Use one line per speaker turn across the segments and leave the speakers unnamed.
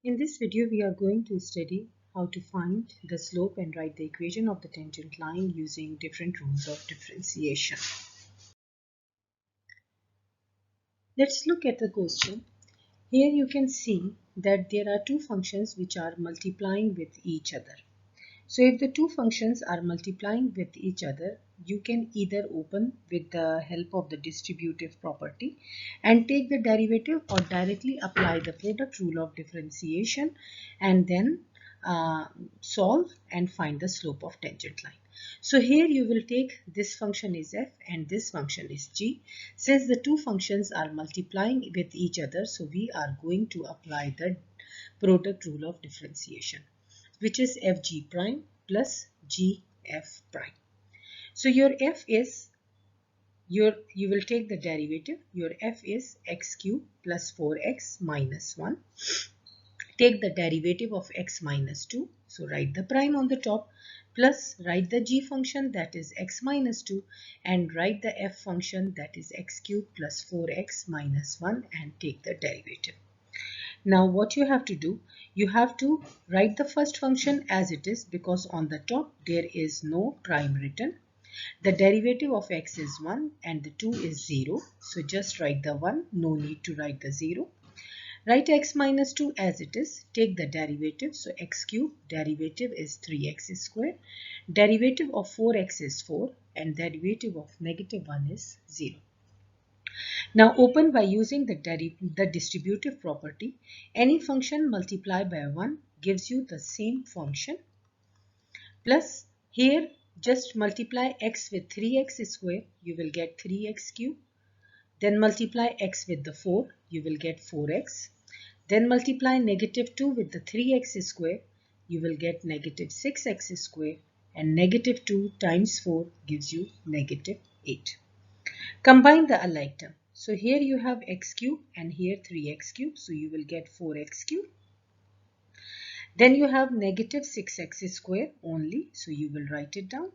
In this video, we are going to study how to find the slope and write the equation of the tangent line using different rules of differentiation. Let's look at the question. Here you can see that there are two functions which are multiplying with each other. So if the two functions are multiplying with each other, you can either open with the help of the distributive property and take the derivative, or directly apply the product rule of differentiation and then solve and find the slope of tangent line. So here you will take this function is f and this function is g. Since the two functions are multiplying with each other, so we are going to apply the product rule of differentiation, which is fg prime plus gf prime. So your f is you will take the derivative. Your f is x cube plus 4x minus 1. Take the derivative of x minus 2. So write the prime on the top, plus write the g function, that is x minus 2, and write the f function, that is x cube plus 4x minus 1, and take the derivative. Now what you have to do, you have to write the first function as it is, because on the top there is no prime written. The derivative of x is 1 and the 2 is 0. So just write the 1, no need to write the 0. Write x minus 2 as it is, take the derivative. So x cube derivative is 3x squared. Derivative of 4x is 4 and derivative of negative 1 is 0. Now open by using the distributive property. Any function multiplied by 1 gives you the same function. Plus here just multiply x with 3x square, you will get 3x cube. Then multiply x with the 4, you will get 4x. Then multiply negative 2 with the 3x square, you will get negative 6x square, and negative 2 times 4 gives you negative 8. Combine the alike term. So here you have x cube and here 3x cube. So you will get 4x cube. Then you have negative 6x square only. So you will write it down.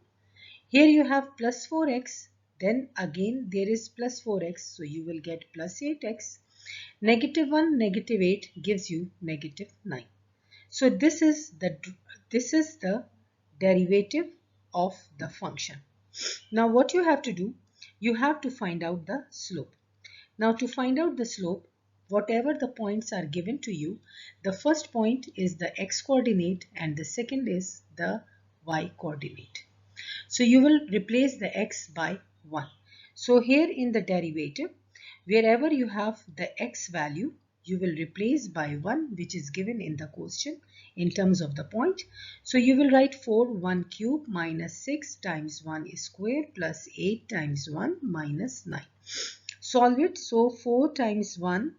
Here you have plus 4x. Then again there is plus 4x. So you will get plus 8x. Negative 1, negative 8 gives you negative 9. So this is the derivative of the function. Now what you have to do, you have to find out the slope. Now to find out the slope, whatever the points are given to you, the first point is the x coordinate and the second is the y coordinate. So you will replace the x by 1. So here in the derivative, wherever you have the x value, you will replace by 1, which is given in the question in terms of the point. So you will write 4 1 cube minus 6 times 1 square plus 8 times 1 minus 9. Solve it. So 4 times 1,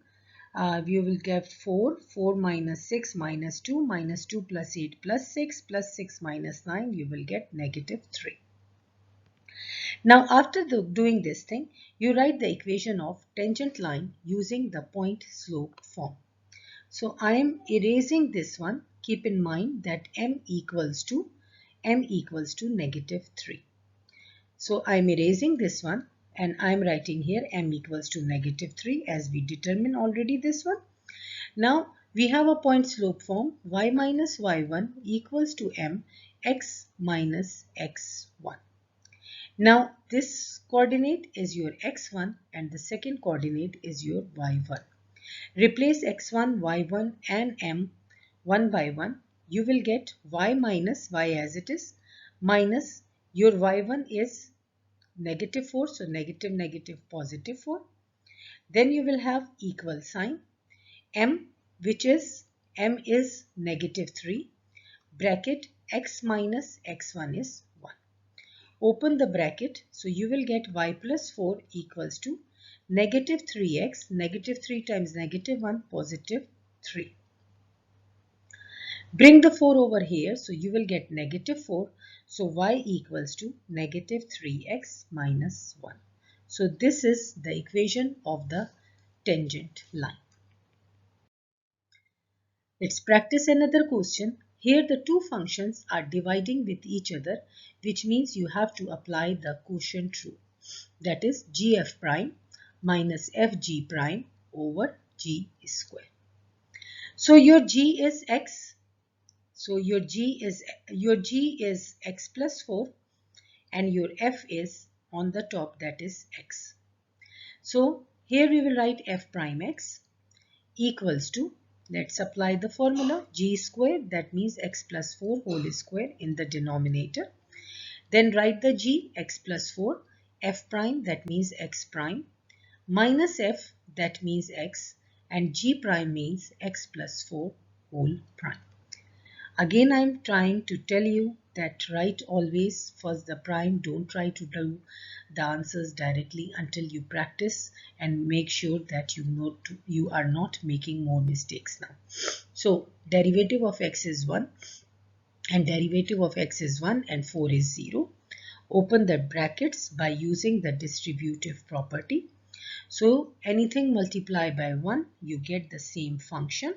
you will get 4. 4 minus 6 minus 2 plus 8 plus 6 minus 9, you will get negative 3. Now after doing this thing, you write the equation of tangent line using the point slope form. So I am erasing this one. Keep in mind that m equals to negative 3. So I am erasing this one and I am writing here m equals to negative 3, as we determined already this one. Now we have a point slope form. Y minus y1 equals to m x minus x1. Now this coordinate is your x1 and the second coordinate is your y1. Replace x1, y1 and m one by one. You will get y minus y as it is, minus your y1 is negative 4, so negative negative positive 4. Then you will have equal sign. M, which is m is negative 3, bracket x minus x1 is 1. Open the bracket, so you will get y plus 4 equals to negative 3x, negative 3 times negative 1, positive 3. Bring the 4 over here, so you will get negative 4. So y equals to negative 3x minus 1. So this is the equation of the tangent line. Let's practice another question. Here the two functions are dividing with each other, which means you have to apply the quotient rule. That is gf prime minus fg prime over g square. So your G is X. So your G is X plus 4 and your F is on the top, that is X. So here we will write F prime X equals to, let's apply the formula, G square, that means X plus 4 whole square in the denominator. Then write the G, X plus 4, F prime, that means X prime, minus F, that means X, and G prime means X plus 4 whole prime. Again, I am trying to tell you that write always first the prime. Don't try to do the answers directly until you practice and make sure that you are not making more mistakes now. So derivative of x is 1 and derivative of x is 1 and 4 is 0. Open the brackets by using the distributive property. So anything multiplied by 1, you get the same function.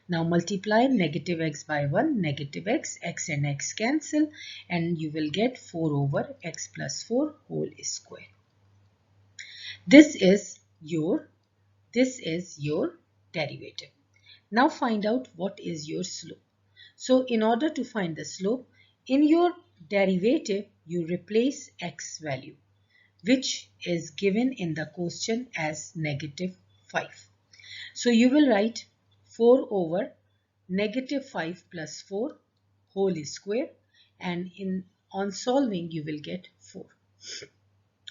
Now multiply negative x by 1, negative x and x cancel, and you will get 4 over x plus 4 whole square. This is your derivative. Now find out what is your slope. So in order to find the slope, in your derivative you replace x value, which is given in the question as negative 5. So you will write 4 over negative 5 plus 4 whole square, and on solving you will get 4.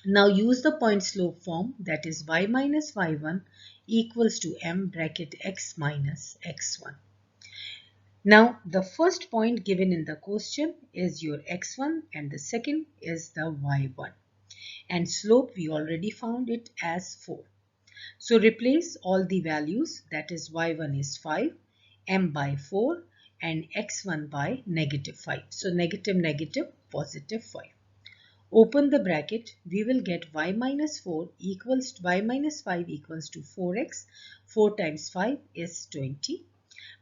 Now use the point slope form, that is y minus y1 equals to m bracket x minus x1. Now the first point given in the question is your x1 and the second is the y1, and slope we already found it as 4. So replace all the values, that is y1 is 5, m by 4 and x1 by negative 5. So negative negative positive 5. Open the bracket, we will get y minus 5 equals to 4x. 4 times 5 is 20.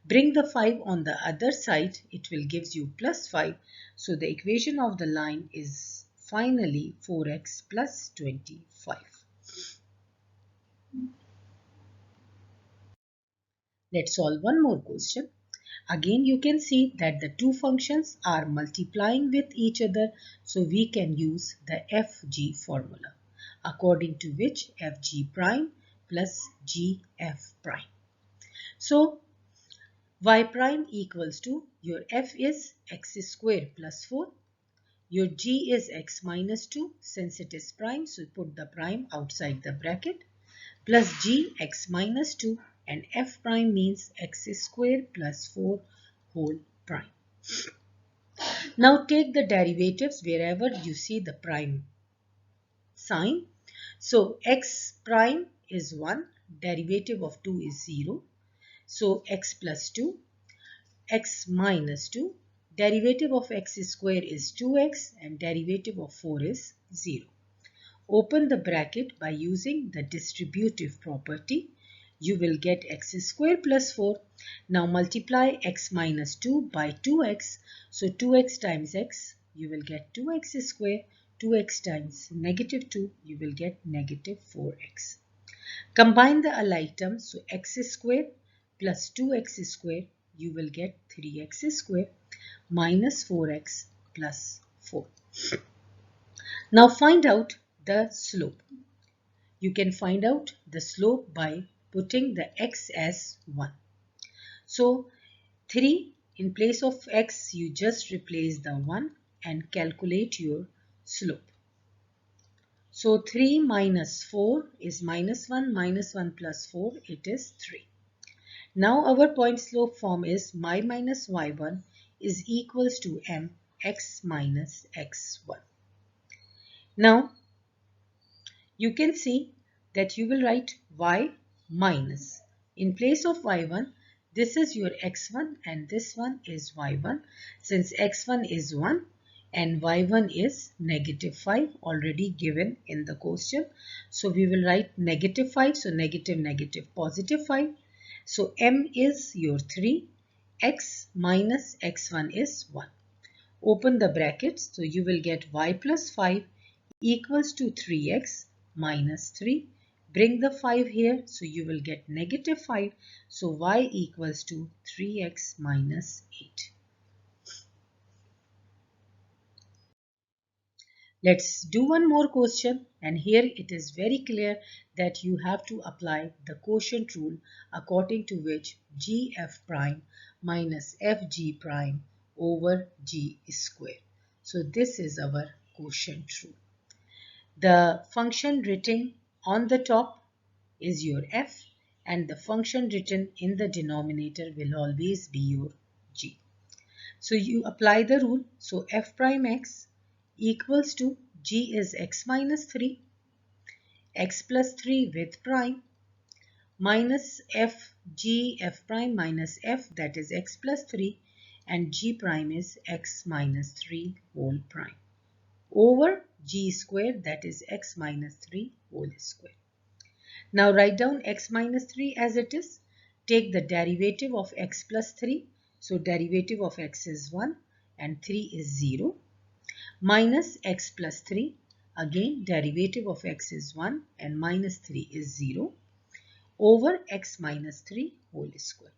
Bring the 5 on the other side, it will gives you plus 5. So the equation of the line is finally 4x plus 25. Let's solve one more question. Again, you can see that the two functions are multiplying with each other, so we can use the FG formula, according to which FG prime plus GF prime. So y prime equals to, your f is x square plus 4, your g is x minus 2 since it is prime, so put the prime outside the bracket, plus g x minus 2, and f prime means x square plus 4 whole prime. Now take the derivatives wherever you see the prime sign. So x prime is 1, derivative of 2 is 0. So x plus 2, x minus 2, derivative of x square is 2x and derivative of 4 is 0. Open the bracket by using the distributive property. You will get x square plus 4. Now multiply x minus 2 by 2x. So 2x times x, you will get 2x square. 2x times negative 2, you will get negative 4x. Combine the alike terms. So x square plus 2x square, you will get 3x square minus 4x plus 4. Now find out the slope. You can find out the slope by putting the x as 1. So 3, in place of x you just replace the 1 and calculate your slope. So 3 minus 4 is minus 1 plus 4, it is 3. Now our point slope form is y minus y1 is equals to m x minus x1. Now you can see that you will write y minus. In place of y1, this is your x1 and this one is y1. Since x1 is 1 and y1 is negative 5 already given in the question. So we will write negative 5. So negative negative positive 5. So m is your 3. X minus x1 is 1. Open the brackets. So you will get y plus 5 equals to 3x minus 3. Bring the 5 here, so you will get negative 5. So y equals to 3x minus 8. Let's do one more question, and here it is very clear that you have to apply the quotient rule, according to which gf prime minus fg prime over g square. So this is our quotient rule. The function written on the top is your f, and the function written in the denominator will always be your g. So you apply the rule. So f prime x equals to g is x minus 3, x plus 3 with prime, minus f g f prime minus f, that is x plus 3, and g prime is x minus 3 whole prime, over g square, that is x minus 3 whole square. Now write down x minus 3 as it is. Take the derivative of x plus 3. So derivative of x is 1 and 3 is 0. Minus x plus 3. Again derivative of x is 1 and minus 3 is 0. Over x minus 3 whole square.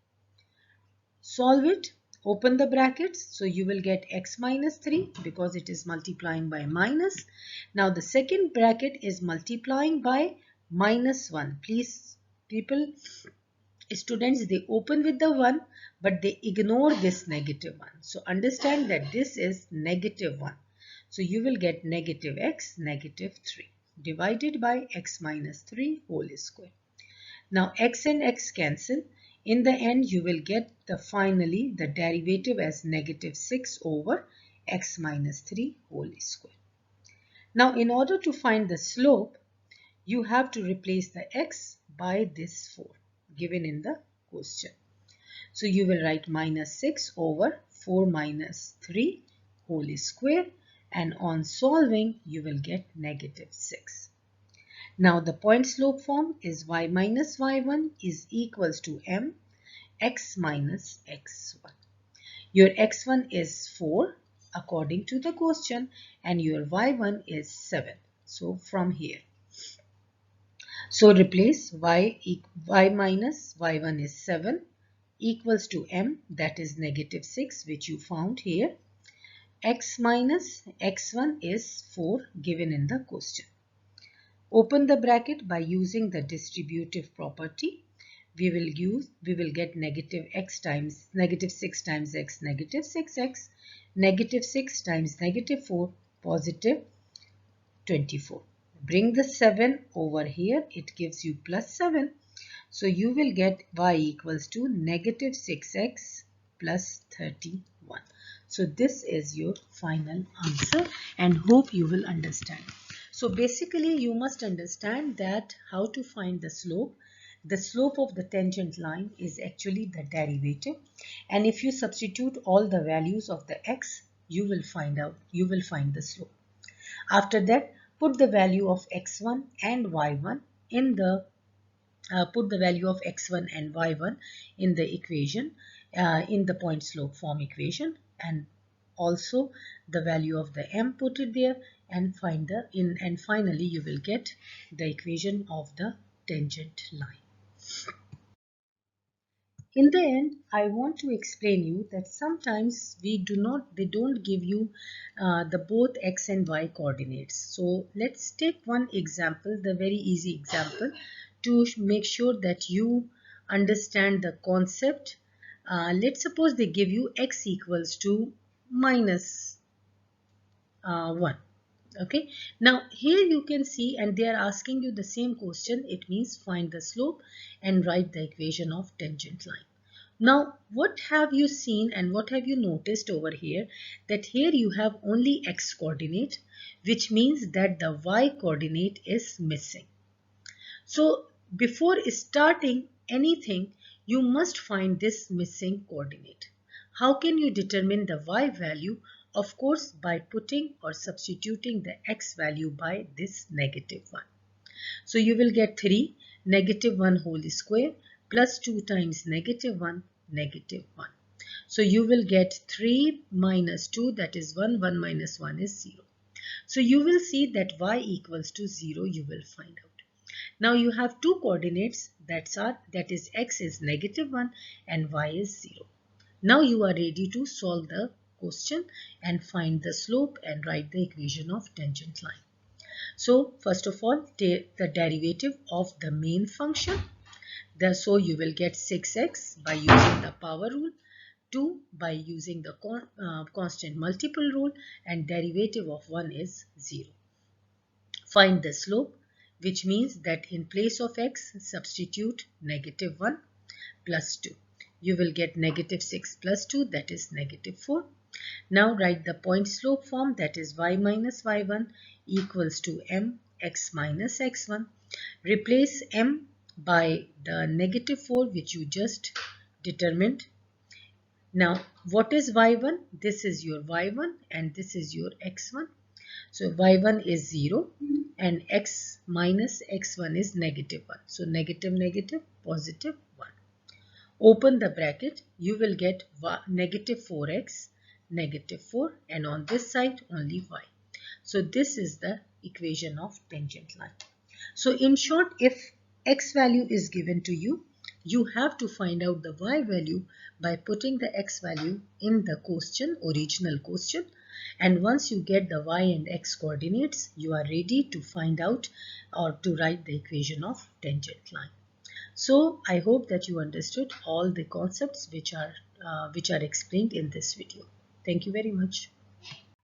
Solve it. Open the brackets. So you will get x minus 3 because it is multiplying by minus. Now the second bracket is multiplying by minus 1. Please, students, they open with the 1 but they ignore this negative 1. So understand that this is negative 1. So you will get negative x negative 3 divided by x minus 3 whole square. Now x and x cancel. In the end you will get finally the derivative as negative 6 over x minus 3 whole square. Now in order to find the slope, you have to replace the x by this 4 given in the question. So you will write minus 6 over 4 minus 3 whole square, and on solving you will get negative 6. Now the point slope form is y minus y1 is equals to m x minus x1. Your x1 is 4 according to the question and your y1 is 7. So from here, so replace y minus y1 is 7 equals to m, that is negative 6, which you found here. X minus x1 is 4 given in the question. Open the bracket by using the distributive property. We will get negative x times negative 6 times x, negative 6x, negative 6 times negative 4, positive 24. Bring the 7 over here, it gives you plus 7. So you will get y equals to negative 6x plus 31. So this is your final answer, and hope you will understand. So basically you must understand that how to find the slope. The slope of the tangent line is actually the derivative, and if you substitute all the values of the x, you will find the slope. After that, put the value of x1 and y1 in the put the value of x1 and y1 in the equation, in the point slope form equation, and also the value of the m, put it there, and and finally you will get the equation of the tangent line. In the end, I want to explain you that sometimes they don't give you the both x and y coordinates. So let's take one example, the very easy example, to make sure that you understand the concept. Let's suppose they give you x equals to minus 1. Okay, now here you can see, and they are asking you the same question. It means find the slope and write the equation of tangent line. Now what have you seen and what have you noticed over here, that here you have only x coordinate, which means that the y coordinate is missing. So before starting anything, you must find this missing coordinate. How can you determine the y value? Of course, by putting or substituting the x value by this negative 1. So you will get 3 negative 1 whole square plus 2 times negative 1 negative 1. So you will get 3 minus 2, that is 1, 1 minus 1 is 0. So you will see that y equals to 0 you will find out. Now you have two coordinates that is x is -1 and y is 0. Now you are ready to solve the question and find the slope and write the equation of tangent line. So first of all, take the derivative of the main function. So you will get 6x by using the power rule, 2 by using the constant multiple rule, and derivative of 1 is 0. Find the slope, which means that in place of x, substitute -1 plus 2. You will get -6 plus 2, that is -4. Now write the point slope form, that is y minus y1 equals to m x minus x1. Replace m by the -4 which you just determined. Now what is y1? This is your y1 and this is your x1. So y1 is 0 and x minus x1 is -1. So negative negative positive 1. Open the bracket, you will get -4x, -4, and on this side only y. So this is the equation of tangent line. So in short, if x value is given to you, you have to find out the y value by putting the x value in the question, original question. And once you get the y and x coordinates, you are ready to find out or to write the equation of tangent line. So I hope that you understood all the concepts which are explained in this video. Thank you very much.